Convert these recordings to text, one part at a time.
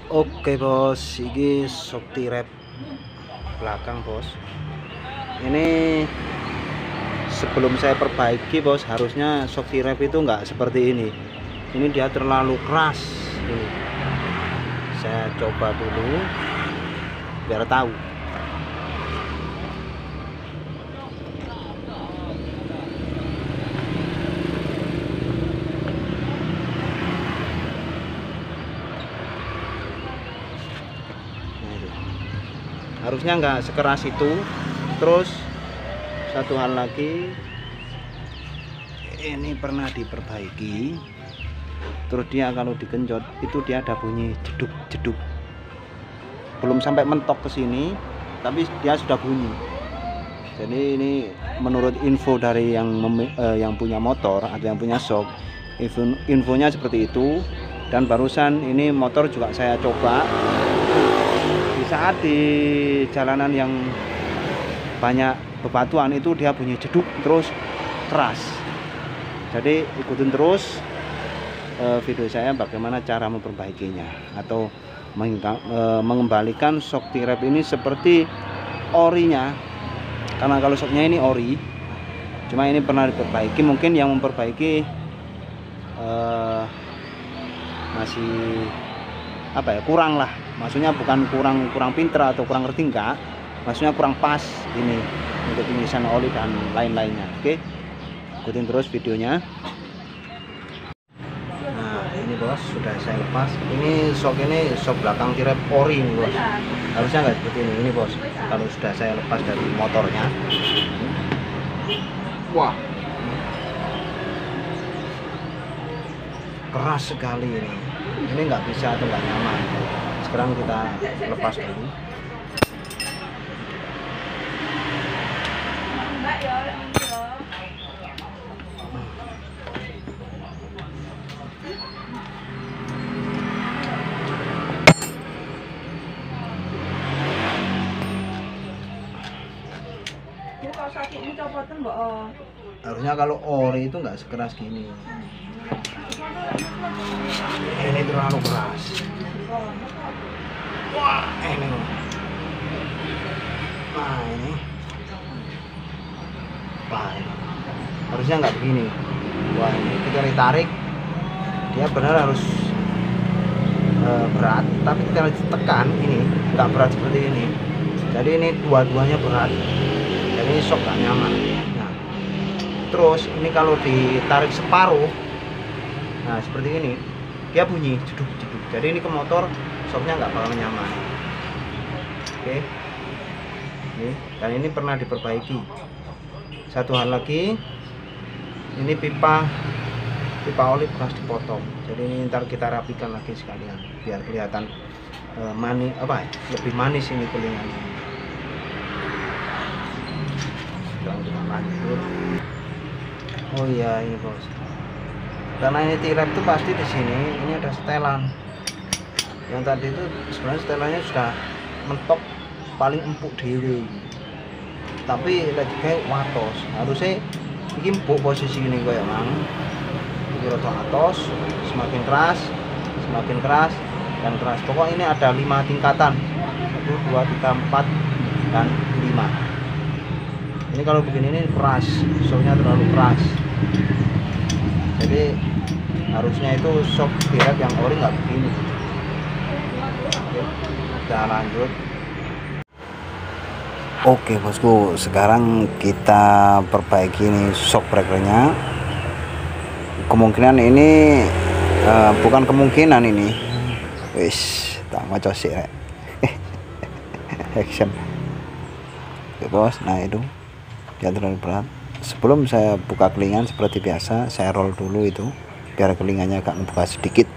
Oke bos, ini shock tirep belakang bos. Ini sebelum saya perbaiki bos, harusnya shock tirep itu nggak seperti ini. Ini dia terlalu keras. Ini saya coba dulu biar tahu. Harusnya nggak sekeras itu. Terus satu hal lagi, ini pernah diperbaiki, terus dia kalau digenjot itu dia ada bunyi jeduk-jeduk, belum sampai mentok ke sini tapi dia sudah bunyi. Jadi ini menurut info dari yang punya motor atau yang punya shock, infonya seperti itu. Dan barusan ini motor juga saya coba saat di jalanan yang banyak bebatuan, itu dia bunyi jeduk terus keras. Jadi ikutin terus video saya bagaimana cara memperbaikinya atau mengembalikan shock tirep ini seperti orinya, karena kalau shocknya ini ori, cuma ini pernah diperbaiki. Mungkin yang memperbaiki masih apa ya, kurang lah, maksudnya bukan kurang pinter atau kurang ngerti, enggak, maksudnya kurang pas ini untuk pengisian oli dan lain-lainnya. Oke, ikutin terus videonya. Nah ini bos, sudah saya lepas. Ini shock belakang tirep ori ini bos, harusnya nggak seperti ini bos. Kalau sudah saya lepas dari motornya, wah keras sekali ini nggak bisa atau nggak nyaman. Sekarang kita lepas dulu. Harusnya kalau ori itu nggak sekeras gini. Ini terlalu keras. Wah ini. Nah ini. Wah ini. Harusnya nggak begini. Wah ini kita ditarik, dia benar harus berat, tapi kita ditekan ini nggak berat seperti ini. Jadi ini dua-duanya berat. Jadi ini shock nggak nyaman. Nah, terus ini kalau ditarik separuh, nah seperti ini, dia bunyi jeduk-jeduk. Jadi ini ke motor shocknya nggak bakal nyaman. Oke, dan ini pernah diperbaiki. Satu hal lagi, ini pipa oli bekas dipotong. Jadi ini ntar kita rapikan lagi sekalian biar kelihatan lebih manis ini kulingannya. Lanjut. Oh iya ini bos, karena ini tirep itu pasti di sini ini ada setelan. Yang tadi itu sebenarnya setelannya sudah mentok paling empuk dewi, tapi lagi kayak watos. Harusnya ini empuk posisi ini kayak mang. Ini roto atos, semakin keras dan keras. Pokoknya ini ada 5 tingkatan, 1, 2, 3, 4 dan 5. Ini kalau begini ini keras, shocknya terlalu keras. Jadi harusnya itu shock tirep yang ori nggak begini. Oke, kita lanjut. Oke bosku, sekarang kita perbaiki ini shock breakernya. Kemungkinan ini bukan kemungkinan ini. Wis, tak maco sih rek. Action. Oke bos, nah itu dia terlalu berat. Sebelum saya buka kelingan seperti biasa, saya roll dulu itu biar kelingannya agak ngebuka sedikit.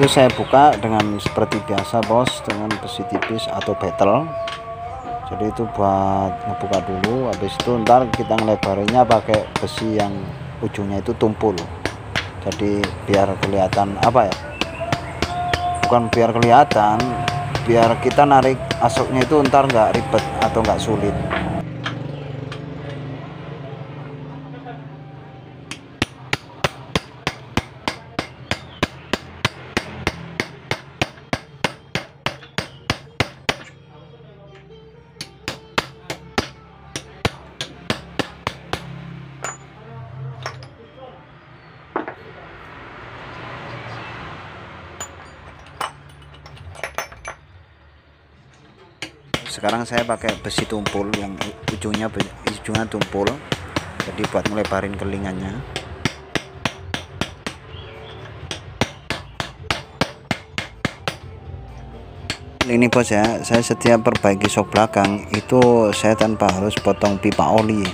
Itu saya buka dengan seperti biasa bos, dengan besi tipis atau betel. Jadi itu buat ngebuka dulu, habis itu ntar kita ngelebarinya pakai besi yang ujungnya itu tumpul. Jadi biar kelihatan apa ya, bukan biar kelihatan, biar kita narik asoknya itu ntar nggak ribet atau nggak sulit. Sekarang saya pakai besi tumpul yang ujungnya tumpul, jadi buat melebarin kelingannya. Ini bos ya, saya setiap perbaiki sok belakang itu saya tanpa harus potong pipa oli.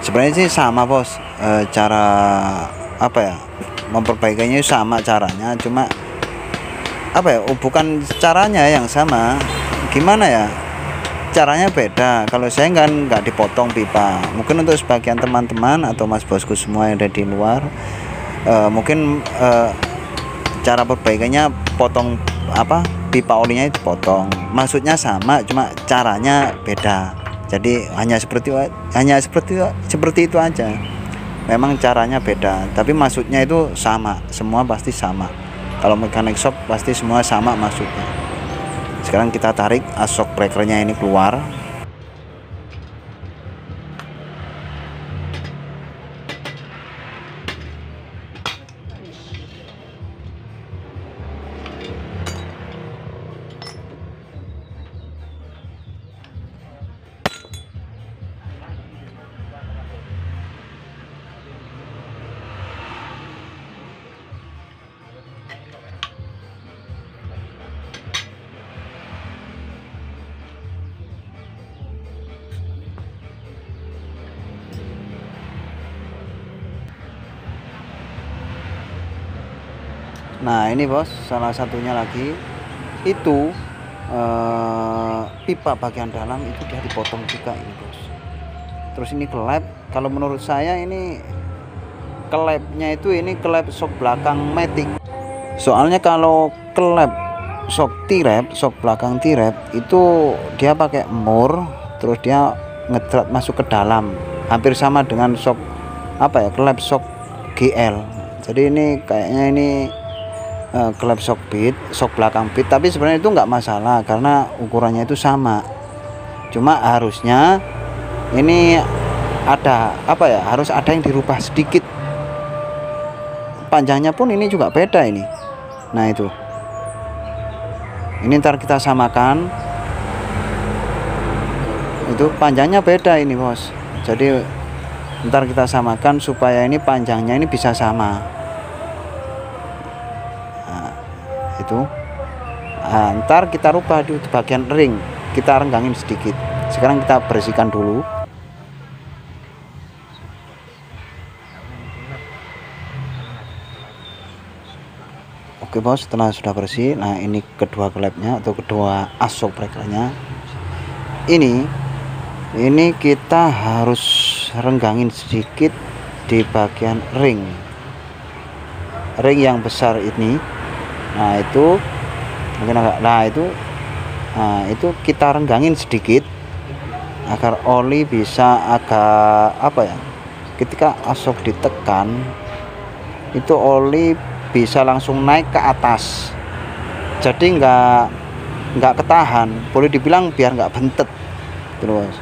Sebenarnya sih sama bos, cara apa ya, memperbaikinya sama caranya, cuma apa ya, bukan caranya yang sama, gimana ya, caranya beda. Kalau saya kan nggak dipotong pipa, mungkin untuk sebagian teman-teman atau mas bosku semua yang ada di luar, mungkin cara perbaikannya potong apa, pipa olinya dipotong, maksudnya sama, cuma caranya beda. Jadi hanya seperti itu aja, memang caranya beda tapi maksudnya itu sama, semua pasti sama. Kalau mechanic shop pasti semua sama maksudnya. Sekarang kita tarik asok breakernya ini keluar. Nah ini bos, salah satunya lagi itu pipa bagian dalam itu dia dipotong juga ini bos. Terus ini kelep, kalau menurut saya ini kelepnya itu ini kelep sok belakang matic. Soalnya kalau kelep sok tirep, sok belakang tirep itu dia pakai mur, terus dia ngedrat masuk ke dalam, hampir sama dengan sok apa ya, kelep sok GL. Jadi ini kayaknya ini kelep sok bit, sok belakang bit, tapi sebenarnya itu nggak masalah karena ukurannya itu sama. Cuma harusnya ini ada apa ya, harus ada yang dirubah sedikit. Panjangnya pun ini juga beda ini. Nah itu. Ini ntar kita samakan. Itu panjangnya beda ini bos. Jadi ntar kita samakan supaya ini panjangnya ini bisa sama. Itu ntar kita rubah di bagian ring, kita renggangin sedikit. Sekarang kita bersihkan dulu. Oke bos, setelah sudah bersih, nah ini kedua klepnya atau kedua asok breakernya ini kita harus renggangin sedikit di bagian ring yang besar ini. Nah itu mungkin agak, nah itu kita renggangin sedikit agar oli bisa agak apa ya, ketika asok ditekan itu oli bisa langsung naik ke atas, jadi nggak ketahan, boleh dibilang biar nggak bentet terus.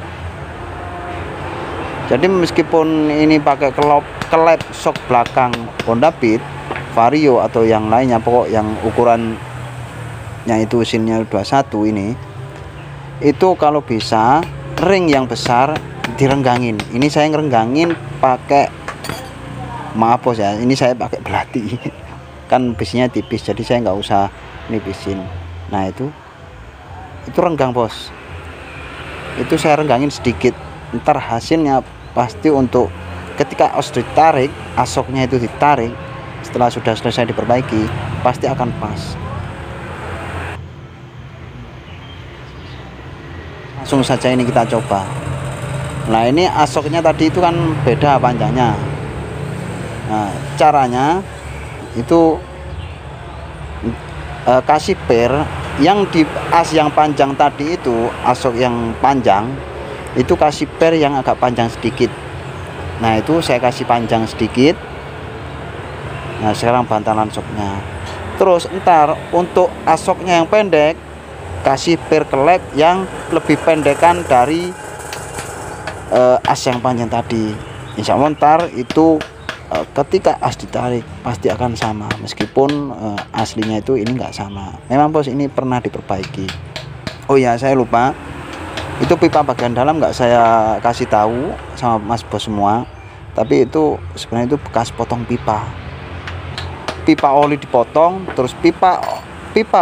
Jadi meskipun ini pakai kelep sok belakang Honda Beat Vario atau yang lainnya, pokok yang ukurannya itu mesinnya 21 ini, itu kalau bisa ring yang besar direnggangin. Ini saya ngerenggangin pakai, maaf bos ya, ini saya pakai belati kan besinya tipis, jadi saya nggak usah nipisin. Nah itu renggang bos, itu saya renggangin sedikit. Ntar hasilnya pasti untuk ketika os ditarik, asoknya itu ditarik, setelah sudah selesai diperbaiki pasti akan pas. Langsung saja ini kita coba. Nah ini asoknya tadi itu kan beda panjangnya. Nah caranya itu kasih per yang di as yang panjang tadi itu, asok yang panjang itu kasih per yang agak panjang sedikit. Nah itu saya kasih panjang sedikit. Nah sekarang bantalan soknya. Terus ntar untuk asoknya yang pendek kasih per kelek yang lebih pendekan dari as yang panjang tadi. Insya Allah ntar itu ketika as ditarik pasti akan sama, meskipun aslinya itu ini enggak sama. Memang bos ini pernah diperbaiki. Oh ya saya lupa, itu pipa bagian dalam nggak saya kasih tahu sama mas bos semua, tapi itu sebenarnya itu bekas potong pipa oli dipotong, terus pipa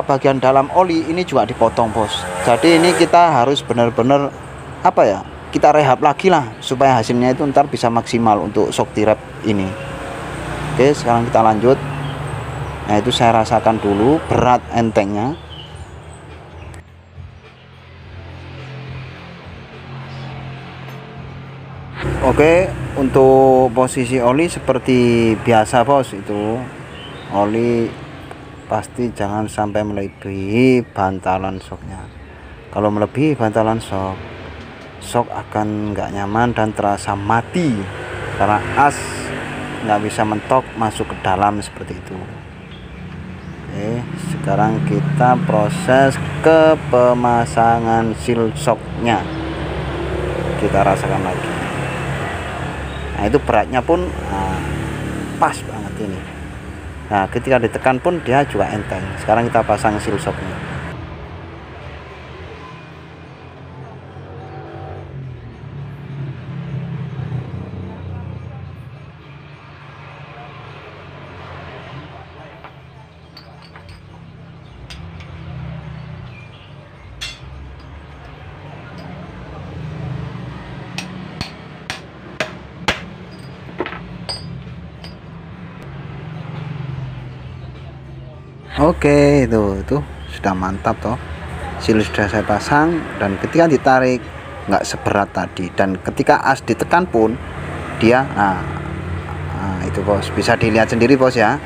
bagian dalam oli ini juga dipotong bos. Jadi ini kita harus benar-benar apa ya, kita rehab lagi lah supaya hasilnya itu ntar bisa maksimal untuk shock tirap ini. Oke sekarang kita lanjut. Nah itu saya rasakan dulu berat entengnya. Oke, untuk posisi oli seperti biasa bos, itu oli pasti jangan sampai melebihi bantalan shocknya. Kalau melebihi bantalan shock akan nggak nyaman dan terasa mati karena as nggak bisa mentok masuk ke dalam seperti itu. Oke, sekarang kita proses ke pemasangan seal shocknya, kita rasakan lagi. Nah itu beratnya pun pas banget ini. Nah ketika ditekan pun dia juga enteng. Sekarang kita pasang seal shocknya. Oke itu sudah mantap toh, seal sudah saya pasang dan ketika ditarik nggak seberat tadi, dan ketika as ditekan pun dia itu bos bisa dilihat sendiri bos ya.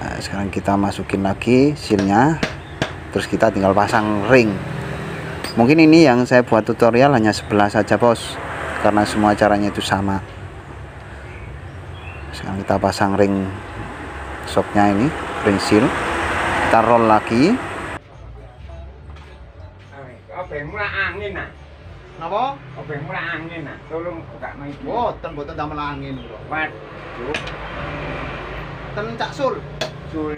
Nah, sekarang kita masukin lagi sealnya, terus kita tinggal pasang ring. Mungkin ini yang saya buat tutorial hanya sebelah saja bos, karena semua caranya itu sama. Sekarang kita pasang ring shocknya ini, ring seal, kita roll lagi. Murah angin nah. Napa? Murah angin nah. Tolong buka mic. Boten damel angin bro. Waduh. Ten Cak Sul. Sul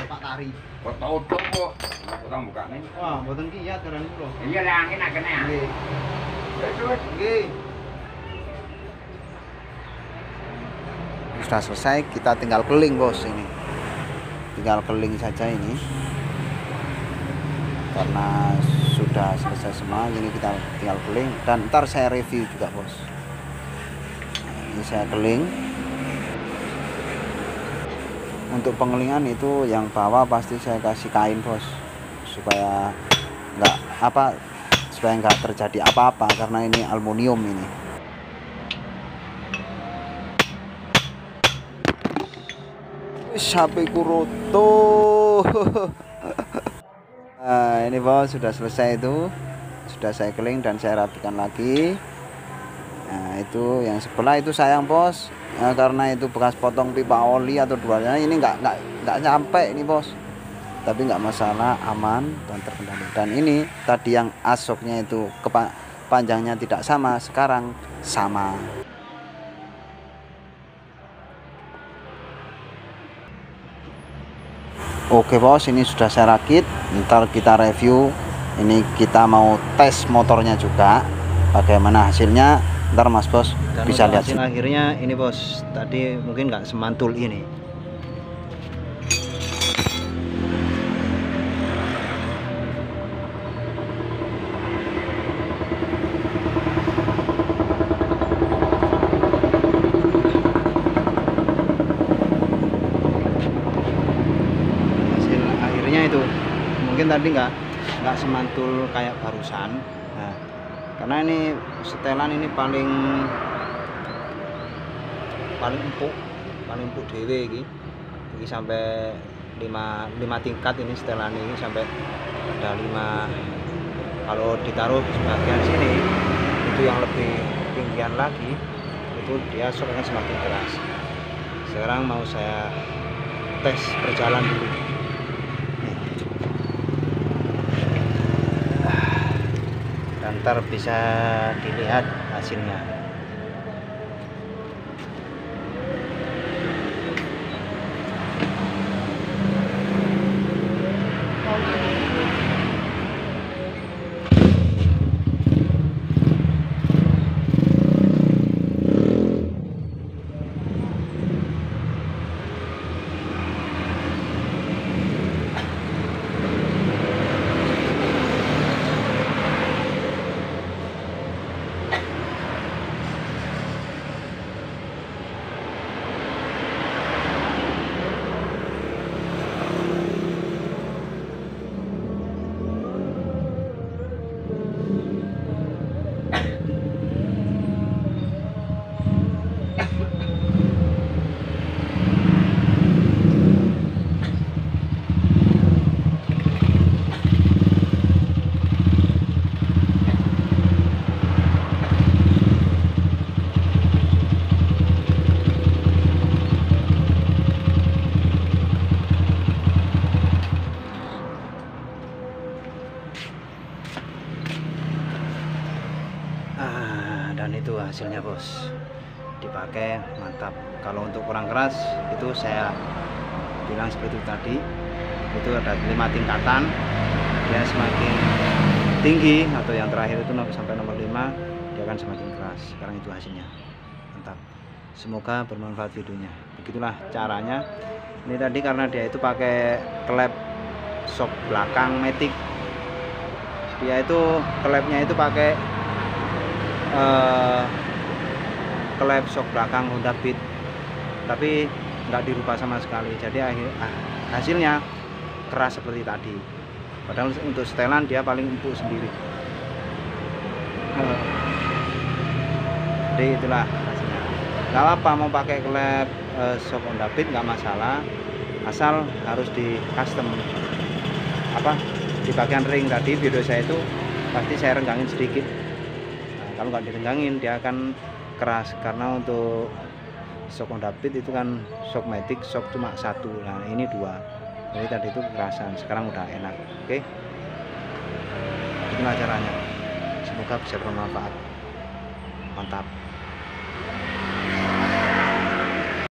Pak Tari. Foto kok. Tolong buka mic. Wah, boten kiat keren bro. Iya lah angin nak kena. Nggih. Terus Nggih. Sudah selesai, kita tinggal keling bos ini. Tinggal keling saja ini. Karena sudah selesai semua, ini kita tinggal keling dan ntar saya review juga bos. Nah, ini saya keling. Untuk pengelingan itu yang bawah pasti saya kasih kain bos, supaya nggak terjadi apa-apa karena ini aluminium ini. Sampai kuroto. Nah ini bos sudah selesai, itu sudah saya keling dan saya rapikan lagi. Nah itu yang sebelah itu sayang bos, karena itu bekas potong pipa oli atau duanya, ini nggak nyampe ini bos, tapi nggak masalah, aman dan terkendali. Dan ini tadi yang asoknya itu panjangnya tidak sama, sekarang sama. Oke bos, ini sudah saya rakit, ntar kita review. Ini kita mau tes motornya juga, bagaimana hasilnya, ntar mas bos dan bisa lihat hasil akhirnya ini bos. Tadi mungkin nggak semantul ini. bedanya itu mungkin tadi nggak semantul kayak barusan. Nah, karena ini setelan ini paling empuk dewe iki sampai 5 tingkat ini setelan ini sampai ada 5. Kalau ditaruh di bagian sini itu yang lebih tinggian lagi, itu dia shock akan semakin keras. Sekarang mau saya tes berjalan dulu. Dan ntar bisa dilihat hasilnya. Dan itu hasilnya bos, dipakai mantap. Kalau untuk kurang keras itu saya bilang seperti itu tadi, itu ada 5 tingkatan, dia semakin tinggi atau yang terakhir itu sampai nomor 5 dia akan semakin keras. Sekarang itu hasilnya mantap. Semoga bermanfaat videonya. Begitulah caranya. Ini tadi karena dia itu pakai klep shock belakang matic, dia itu klepnya itu pakai klep shock belakang Honda Beat, tapi nggak dirubah sama sekali. Jadi hasilnya keras seperti tadi. Padahal untuk setelan dia paling empuk sendiri. Jadi itulah hasilnya. Nggak apa mau pakai klep shock Honda Beat nggak masalah, asal harus di custom di bagian ring tadi video saya itu pasti saya renggangin sedikit. Kalau nggak direnggangin dia akan keras, karena untuk shock Honda Beat itu kan shock matic, shock cuma 1, nah ini 2, jadi tadi itu kerasan, sekarang udah enak. Oke, itulah caranya. Semoga bisa bermanfaat. Mantap.